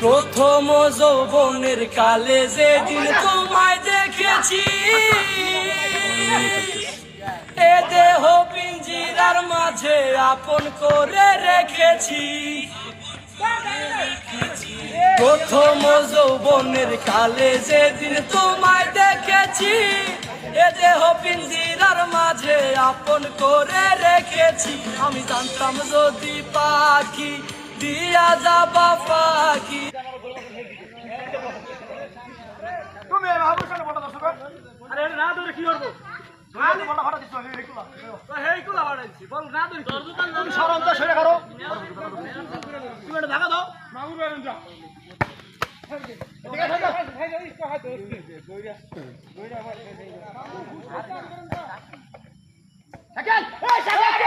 প্রথম যৌবনের কালে যেদিন তোমায় দেখেছি, এ দেহ পিঞ্জিরার মাঝে আপন করে রেখেছি। প্রথম যৌবনের কালে যেদিন তোমায় দেখেছি, এ দেহ পিঞ্জিরার মাঝে আপন করে রেখেছি। আমি জানতাম যদি পাখি দিয়া যাবা পাখি। তুমি বাবুর সাথে বড় দর্শক আরে না ধরে কি করব আমি বড় ফাটা দিছো এইগুলা এইগুলা ফাটাইছি বল না ধরে তুমি সরন্ত সরে করো তুমি এটা ঢাকা দাও বাবুর বেরন যা ঠিক আছে সাইকেল এই সাইকেল